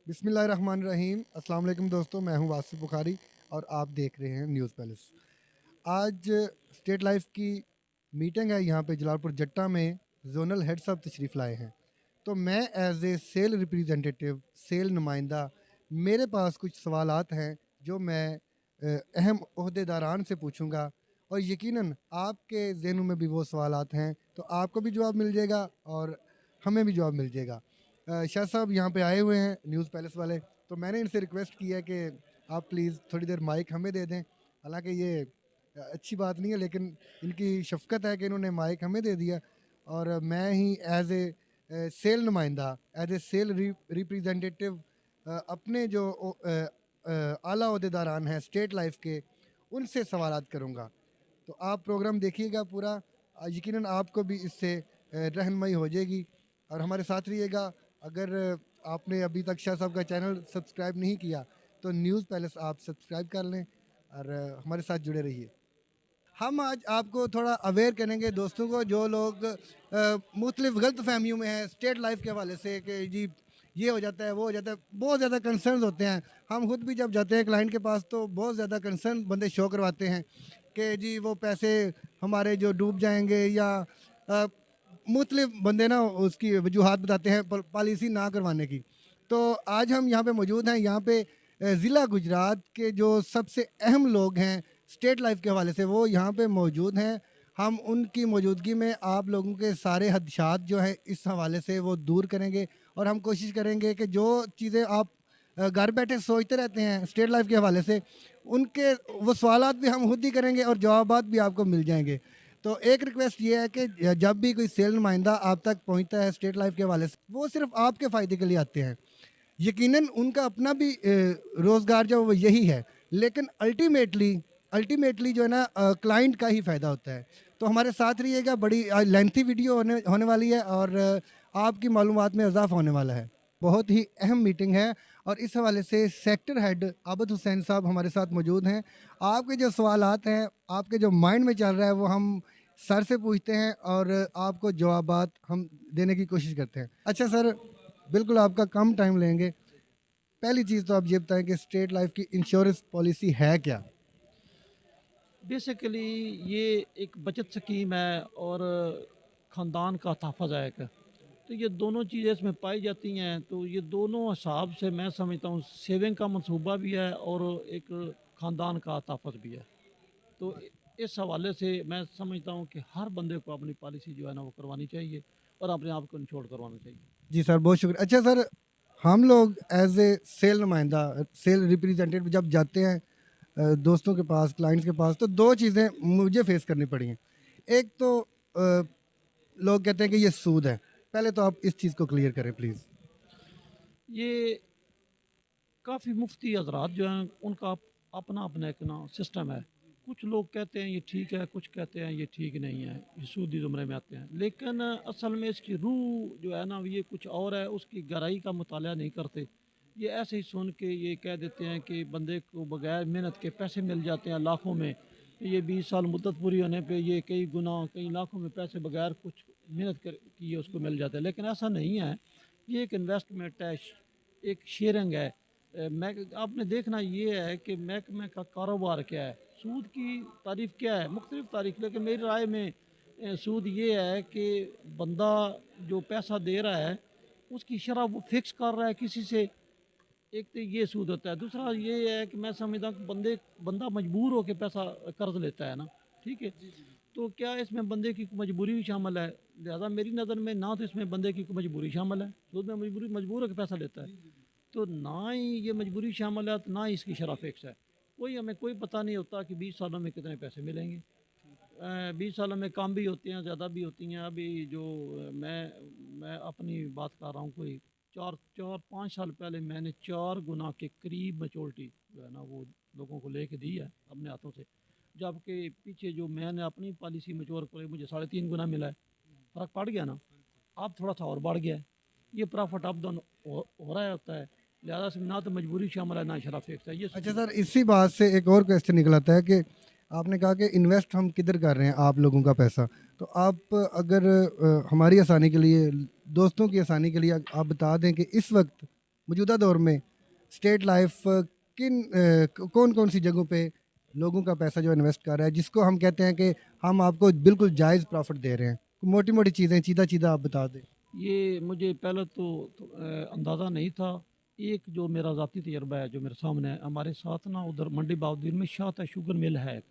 बिस्मिल्लाहिर्रहमानिर्रहीम। अस्सलाम वालेकुम दोस्तों, मैं हूं वासिफ बुखारी और आप देख रहे हैं न्यूज़ पैलेस। आज स्टेट लाइफ की मीटिंग है यहाँ पे जलालपुर जट्टा में। जोनल हेड साहब तशरीफ़ लाए हैं, तो मैं as a sale representative, sale नुमाइंदा, मेरे पास कुछ सवालात हैं जो मैं अहम ओहदेदारान से पूछूंगा और यकीनन आपके जहनों में भी वो सवालात हैं, तो आपको भी जवाब मिल जाएगा और हमें भी जवाब मिल जाएगा। शाह साहब यहाँ पे आए हुए हैं न्यूज़ पैलेस वाले, तो मैंने इनसे रिक्वेस्ट की है कि आप प्लीज़ थोड़ी देर माइक हमें दे दें। हालांकि ये अच्छी बात नहीं है, लेकिन इनकी शफ़क़त है कि इन्होंने माइक हमें दे दिया और मैं ही एज ए सेल नुमाइंदा, एज ए सेल रिप्रेजेंटेटिव अपने जो आला अहदेदारान हैं स्टेट लाइफ के, उनसे सवालात करूँगा। तो आप प्रोग्राम देखिएगा पूरा, यकीनन आपको भी इससे रहनुमाई हो जाएगी और हमारे साथ रहिएगा। अगर आपने अभी तक शाह साहब का चैनल सब्सक्राइब नहीं किया तो न्यूज़ पैलेस आप सब्सक्राइब कर लें और हमारे साथ जुड़े रहिए। हम आज आपको थोड़ा अवेयर करेंगे दोस्तों को, जो लोग मुख्तलिफ गलत फहमियों में हैं स्टेट लाइफ के हवाले से कि जी ये हो जाता है, वो हो जाता है, बहुत ज़्यादा कंसर्न होते हैं। हम खुद भी जब जाते हैं क्लाइंट के पास तो बहुत ज़्यादा कंसर्न बंदे शो करवाते हैं कि जी वो पैसे हमारे जो डूब जाएंगे, या मुख्तलिफ बंदे ना उसकी वजूहात बताते हैं पॉलिसी ना करवाने की। तो आज हम यहाँ पे मौजूद हैं, यहाँ पे ज़िला गुजरात के जो सबसे अहम लोग हैं स्टेट लाइफ के हवाले से, वो यहाँ पे मौजूद हैं। हम उनकी मौजूदगी में आप लोगों के सारे खदशात जो हैं इस हवाले से वो दूर करेंगे और हम कोशिश करेंगे कि जो चीज़ें आप घर बैठे सोचते रहते हैं स्टेट लाइफ के हवाले से, उनके वो सवालात भी हम खुद ही करेंगे और जवाबात भी आपको मिल जाएंगे। तो एक रिक्वेस्ट ये है कि जब भी कोई सेल नुमाइंदा आप तक पहुंचता है स्टेट लाइफ के हवाले से, वो सिर्फ आपके फ़ायदे के लिए आते हैं। यकीनन उनका अपना भी रोज़गार जो वो यही है, लेकिन अल्टीमेटली जो है ना क्लाइंट का ही फ़ायदा होता है। तो हमारे साथ रहिएगा, बड़ी लेंथी वीडियो होने होने वाली है और आपकी मालूमात में इजाफा होने वाला है। बहुत ही अहम मीटिंग है और इस हवाले से सेक्टर हेड आबद हुसैन साहब हमारे साथ मौजूद हैं। आपके जो सवालात हैं, आपके जो माइंड में चल रहा है, वो हम सर से पूछते हैं और आपको जवाबात हम देने की कोशिश करते हैं। अच्छा सर, बिल्कुल आपका कम टाइम लेंगे। पहली चीज़ तो आप ये बताएं कि स्टेट लाइफ की इंश्योरेंस पॉलिसी है क्या? बेसिकली ये एक बचत स्कीम है और ख़ानदान का तहफ़्फ़ुज़ है एक। तो ये दोनों चीज़ें इसमें पाई जाती हैं, तो ये दोनों हिसाब से मैं समझता हूँ सेविंग का मंसूबा भी है और एक ख़ानदान का तहफ़्फ़ुज़ भी है। तो इस हवाले से मैं समझता हूँ कि हर बंदे को अपनी पॉलिसी जो है ना वो करवानी चाहिए और अपने आप को इंश्योर करवाना चाहिए। जी सर, बहुत शुक्रिया। अच्छा सर, हम लोग एज ए सेल नुमाइंदा, सेल रिप्रेजेंटेटिव जब जाते हैं दोस्तों के पास, क्लाइंट्स के पास, तो दो चीज़ें मुझे फेस करनी पड़ी हैं। एक तो लोग कहते हैं कि ये सूद है। पहले तो आप इस चीज़ को क्लियर करें प्लीज़। ये काफ़ी मुफ्ती हजरात जो हैं उनका अपना अपना एक ना सिस्टम है। कुछ लोग कहते हैं ये ठीक है, कुछ कहते हैं ये ठीक नहीं है, ये सूदी ज़ुमरे में आते हैं। लेकिन असल में इसकी रूह जो है ना ये कुछ और है, उसकी गहराई का मुताला नहीं करते। ये ऐसे ही सुन के ये कह देते हैं कि बंदे को बगैर मेहनत के पैसे मिल जाते हैं लाखों में। ये 20 साल मुद्दत पूरी होने पे ये कई गुना कई लाखों में पैसे बगैर कुछ मेहनत कर किए उसको मिल जाते हैं। लेकिन ऐसा नहीं है, ये एक इन्वेस्टमेंट है, एक शेयरिंग है। मैं आपने देखना ये है कि महकमे का कारोबार क्या है, सूद की तारीफ़ क्या है, मुख्तलिफ़ तारीफ़। लेकिन मेरी राय में सूद ये है कि बंदा जो पैसा दे रहा है उसकी शरह वो फिक्स कर रहा है किसी से। एक तो ये सूद होता है, दूसरा ये है कि मैं समझता हूँ कि बंदा मजबूर होकर पैसा कर्ज लेता है ना, ठीक है। तो क्या इसमें बंदे की मजबूरी भी शामिल है? लिहाजा मेरी नज़र में ना तो इसमें बंदे की मजबूरी शामिल है, सूद में मजबूर होकर पैसा लेता है। तो ना ही ये मजबूरी शामिल है, तो ना ही इसकी शरह फिक्स है। हमें कोई पता नहीं होता कि 20 सालों में कितने पैसे मिलेंगे। 20 सालों में कम भी होती हैं, ज़्यादा भी होती हैं। अभी जो मैं अपनी बात कर रहा हूँ, कोई 4-5 साल पहले मैंने 4 गुना के करीब मैच्योरिटी जो है ना वो लोगों को लेके दी है अपने हाथों से। जबकि पीछे जो मैंने अपनी पॉलिसी मैच्योर कर मुझे 3.5 गुना मिला है। फ़र्क पड़ गया ना, अब थोड़ा सा और बढ़ गया है। ये प्रॉफिट अप डाउन हो रहा होता है। लिहाजा से ना तो मजबूरी शामिल है ना शरह फिक्स है, ये अच्छा सूद सर, होता है। इसी बात से एक और क्वेश्चन निकल आता है कि आपने कहा कि इन्वेस्ट हम किधर कर रहे हैं आप लोगों का पैसा। तो आप अगर हमारी आसानी के लिए, दोस्तों की आसानी के लिए आप बता दें कि इस वक्त मौजूदा दौर में स्टेट लाइफ कौन कौन सी जगहों पे लोगों का पैसा जो इन्वेस्ट कर रहा है, जिसको हम कहते हैं कि हम आपको बिल्कुल जायज़ प्रॉफिट दे रहे हैं? मोटी मोटी चीज़ें सीधा सीधा आप बता दें। ये मुझे पहले तो अंदाज़ा नहीं था। एक जो मेरा ज़ाती तजर्बा है जो मेरे सामने है, हमारे साथ ना उधर मंडी बाउद्दीन में शाह शुगर मिल है एक।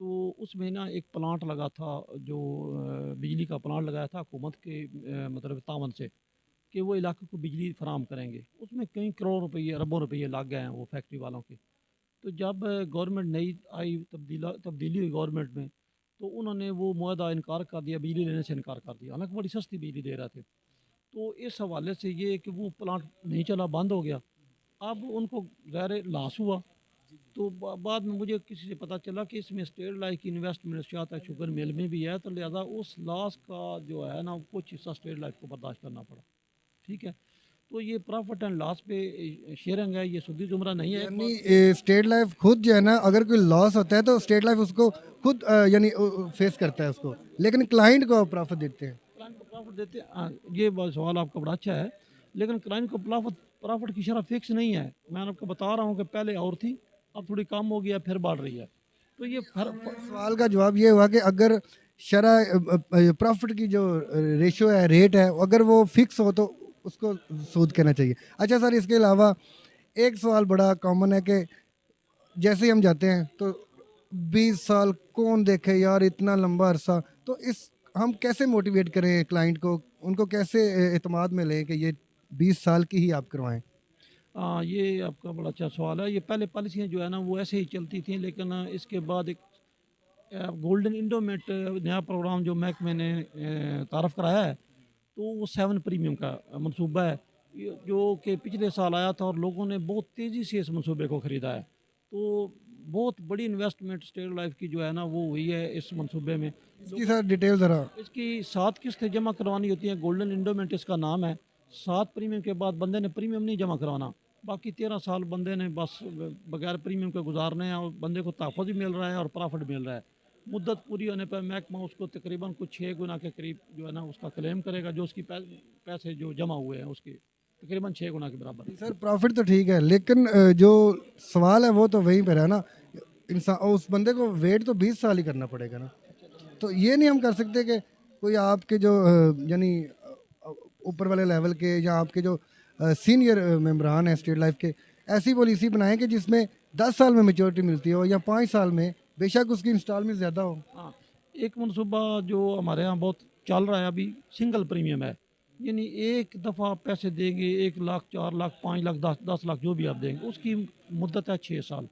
तो उसमें ना एक प्लांट लगा था जो बिजली का प्लांट लगाया था हुकूमत के मतलब तावन से कि वो इलाके को बिजली फराहम करेंगे। उसमें कई करोड़ रुपये अरबों रुपये लग गए हैं वो फैक्ट्री वालों के। तो जब गवर्नमेंट नई आई तब्दीली हुई गवर्नमेंट में, तो उन्होंने वो मुआहदा इनकार कर दिया, बिजली लेने से इनकार कर दिया, हालांकि बड़ी सस्ती बिजली दे रहे थे। तो इस हवाले से ये है कि वो प्लांट नहीं चला, बंद हो गया। अब उनको ज़ाहिर लॉस हुआ। तो बाद में मुझे किसी से पता चला कि इसमें स्टेट लाइफ की इन्वेस्टमेंट शायद शुगर मिल में भी है, तो लिहाजा उस लॉस का जो है ना कुछ हिस्सा स्टेट लाइफ को बर्दाश्त करना पड़ा। ठीक है। तो ये प्रॉफिट एंड लॉस पे शेयरिंग है, ये सुदी जुमरा नहीं है। एक यानी स्टेट लाइफ खुद जो है ना, अगर कोई लॉस होता है तो स्टेट लाइफ उसको खुद यानी फेस करता है उसको, लेकिन क्लाइंट को प्रॉफिट देते हैं। क्लाइंट को प्रॉफिट देते हैं। हाँ, ये सवाल आपका बड़ा अच्छा है। लेकिन क्लाइंट को प्रॉफिट प्रॉफिट की शरह फिक्स नहीं है। मैं आपको बता रहा हूँ कि पहले और थी, अब थोड़ी कम हो गया, फिर बढ़ रही है। तो ये सवाल का जवाब ये हुआ कि अगर शरह प्रॉफिट की जो रेशो है, रेट है, अगर वो फिक्स हो तो उसको सूद कहना चाहिए। अच्छा सर, इसके अलावा एक सवाल बड़ा कॉमन है कि जैसे ही हम जाते हैं तो 20 साल कौन देखे यार, इतना लंबा अरसा। तो इस हम कैसे मोटिवेट करें क्लाइंट को, उनको कैसे एतमाद में लें कि ये 20 साल की ही आप करवाएं? ये आपका बड़ा अच्छा सवाल है। ये पहले पॉलिसियाँ जो है ना वो ऐसे ही चलती थी, लेकिन इसके बाद एक गोल्डन इंडोमेट नया प्रोग्राम जो महकमे ने तारफ़ कराया है, तो वो 7 प्रीमियम का मंसूबा है, जो कि पिछले साल आया था और लोगों ने बहुत तेज़ी से इस मंसूबे को ख़रीदा है। तो बहुत बड़ी इन्वेस्टमेंट स्टेट लाइफ की जो है ना वो हुई है इस मंसूबे में। इसकी सर डिटेल ज़रा। इसकी 7 किस्तें जमा करवानी होती हैं। गोल्डन इंडोमेंट इसका नाम है। 7 प्रीमियम के बाद बंदे ने प्रीमियम नहीं जमा करवाना। बाकी 13 साल बंदे ने बस बगैर प्रीमियम के गुजारने हैं और बंदे को तहफ़्फ़ुज़ भी मिल रहा है और प्रॉफिट मिल रहा है। मुद्दत पूरी होने पर महकमा उसको तकरीबन कुछ 6 गुना के करीब जो है ना उसका क्लेम करेगा, जो उसकी पैसे जो जमा हुए हैं उसके तकरीबन 6 गुना के बराबर। सर प्रॉफिट तो ठीक है, लेकिन जो सवाल है वो तो वहीं पर है ना। इंसान उस बंदे को वेट तो 20 साल ही करना पड़ेगा ना। तो ये नहीं हम कर सकते कि कोई आपके जो यानी ऊपर वाले लेवल के या आपके जो सीनियर मेम्बरान हैं स्टेट लाइफ के, ऐसी पॉलिसी बनाएं कि जिसमें 10 साल में मेच्योरिटी मिलती हो या 5 साल में, बेशक उसकी इंस्टॉलमेंट ज़्यादा हो। हाँ, एक मनसूबा जो हमारे यहाँ बहुत चल रहा है अभी, सिंगल प्रीमियम है। यानी एक दफ़ा पैसे देंगे, 1 लाख, 4 लाख, 5 लाख, 10 लाख जो भी आप देंगे, उसकी मुद्दत है 6 साल।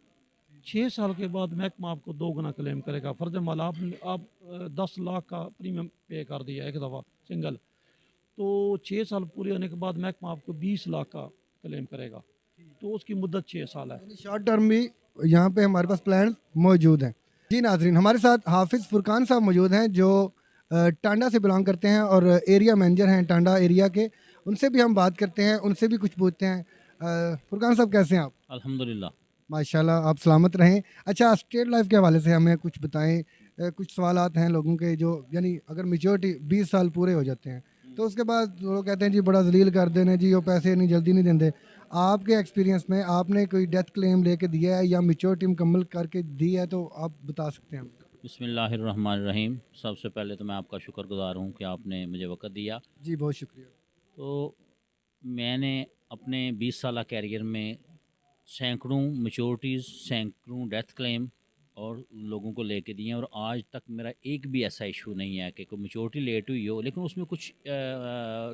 6 साल के बाद महकमा आपको 2 गुना क्लेम करेगा। फ़र्ज़ माला आप 10 लाख का प्रीमियम पे कर दिया एक दफ़ा सिंगल, तो 6 साल पूरे होने के बाद महकमा आपको 20 लाख का क्लेम करेगा। तो उसकी मुद्दत 6 साल है। शॉर्ट टर्म भी यहाँ पे हमारे पास प्लान मौजूद हैं। जी नाजरीन, हमारे साथ हाफिज़ फुरकान साहब मौजूद हैं जो टांडा से बिलोंग करते हैं और एरिया मैनेजर हैं टांडा एरिया के। उनसे भी हम बात करते हैं, उनसे भी कुछ पूछते हैं। फुरकान साहब कैसे हैं आप? अल्हम्दुलिल्लाह। माशाल्लाह, आप सलामत रहें। अच्छा, स्टेट लाइफ के हवाले से हमें कुछ बताएं। कुछ सवालात हैं लोगों के जो यानी अगर मेच्योरिटी 20 साल पूरे हो जाते हैं तो उसके बाद लोग कहते हैं जी बड़ा जलील कर देने जी, वो पैसे नहीं जल्दी नहीं देंगे। आपके एक्सपीरियंस में आपने कोई डेथ क्लेम लेके दिया है या मेच्योरिटी मुकम्मल करके दी है, तो आप बता सकते हैं? बिस्मिल्लाहिर्रहमानिर्रहीम। सबसे पहले तो मैं आपका शुक्रगुज़ार हूँ कि आपने मुझे वक़्त दिया। जी बहुत शुक्रिया। तो मैंने अपने 20 साला कैरियर में सैकड़ों मैच्योरिटीज़, सैकड़ों डेथ क्लेम और लोगों को लेके दिए हैं, और आज तक मेरा एक भी ऐसा इशू नहीं है कि कोई मैच्योरिटी लेट हुई हो, लेकिन उसमें कुछ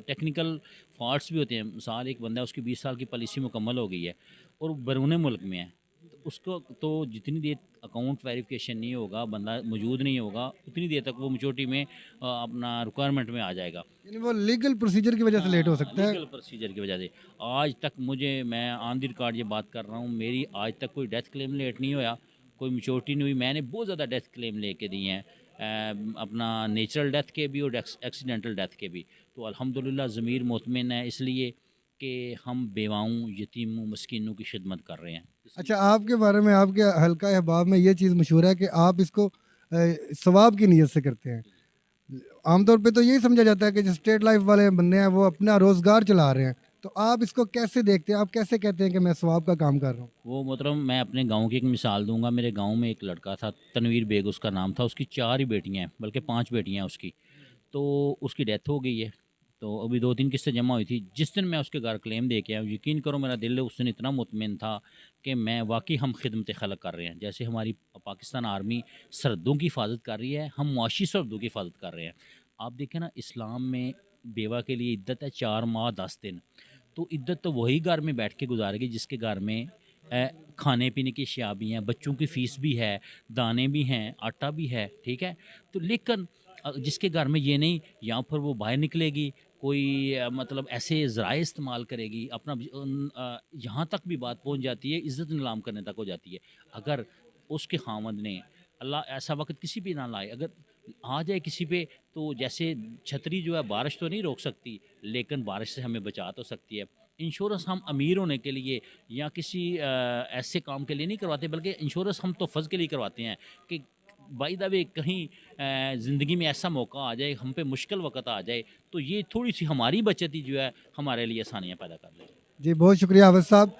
टेक्निकल फॉल्ट्स भी होते हैं। मिसाल, एक बंदा, उसकी 20 साल की पॉलिसी मुकम्मल हो गई है और बैरून मुल्क में है, तो उसको तो जितनी देर अकाउंट वेरिफिकेशन नहीं होगा, बंदा मौजूद नहीं होगा, उतनी देर तक वो मैच्योरिटी में अपना रिक्वायरमेंट में आ जाएगा। यानी वो लीगल प्रोसीजर की वजह से लेट हो सकता है। लीगल प्रोसीजर की वजह से आज तक मैं ऑन द रिकॉर्ड ये बात कर रहा हूँ, मेरी आज तक कोई डेथ क्लेम लेट नहीं होया, कोई मैच्योरिटी नहीं हुई। मैंने बहुत ज़्यादा डेथ क्लेम लेके दिए हैं, अपना नेचुरल डेथ के भी और एक्सीडेंटल डेथ के भी। तो अल्हम्दुलिल्लाह ज़मीर मुतमिन है, इसलिए कि हम बेवाओं, यतीमों, मस्कीनों की खिदमत कर रहे हैं। अच्छा, आपके बारे में आपके हल्का अहबाब में ये चीज़ मशहूर है कि आप इसको सवाब की नीयत से करते हैं। आमतौर पे तो यही समझा जाता है कि जो स्टेट लाइफ वाले बंदे हैं वो अपना रोज़गार चला रहे हैं, तो तो आप इसको कैसे देखते हैं, आप कैसे कहते हैं कि मैं सवाब का काम कर रहा हूँ? वो मोहतरम मैं अपने गांव की एक मिसाल दूंगा। मेरे गांव में एक लड़का था, तनवीर बेग उसका नाम था। उसकी 4 ही बेटियां हैं, बल्कि 5 बेटियां हैं उसकी। तो उसकी डेथ हो गई है। तो अभी 2-3 किस्तें जमा हुई थी। जिस दिन मैं उसके घर क्लेम दे के आया, यकीन करो मेरा दिल उस दिन इतना मुतमिन था कि मैं वाकई हम खिदमत खलक कर रहे हैं। जैसे हमारी पाकिस्तान आर्मी सरहदों की हिफाजत कर रही है, हम मुआशी सरहदों की हिफाजत कर रहे हैं। आप देखें ना, इस्लाम में बेवा के लिए इद्दत है 4 माह 10 दिन। तो इद्दत तो वही घर में बैठ के गुजारेगी जिसके घर में खाने पीने की अशिया भी हैं, बच्चों की फ़ीस भी है, दाने भी हैं, आटा भी है, ठीक है। तो लेकिन जिसके घर में ये नहीं, या फिर वो बाहर निकलेगी, कोई मतलब ऐसे ज़राए इस्तेमाल करेगी अपना, यहाँ तक भी बात पहुँच जाती है, इज़्ज़त नीलाम करने तक हो जाती है। अगर उसके खामद ने, अल्लाह ऐसा वक्त किसी भी ना लाए, अगर आ जाए किसी पे, तो जैसे छतरी जो है बारिश तो नहीं रोक सकती, लेकिन बारिश से हमें बचा तो सकती है। इंश्योरेंस हम अमीर होने के लिए या किसी ऐसे काम के लिए नहीं करवाते, बल्कि इंश्योरेंस हम तोफ़ज़ के लिए करवाते हैं कि बाय द वे कहीं ज़िंदगी में ऐसा मौका आ जाए, हम पे मुश्किल वक़्त आ जाए, तो ये थोड़ी-सी हमारी बचत ही जो है हमारे लिए आसानियाँ पैदा कर दे। जी बहुत शुक्रिया हाफ़िज़ साहब।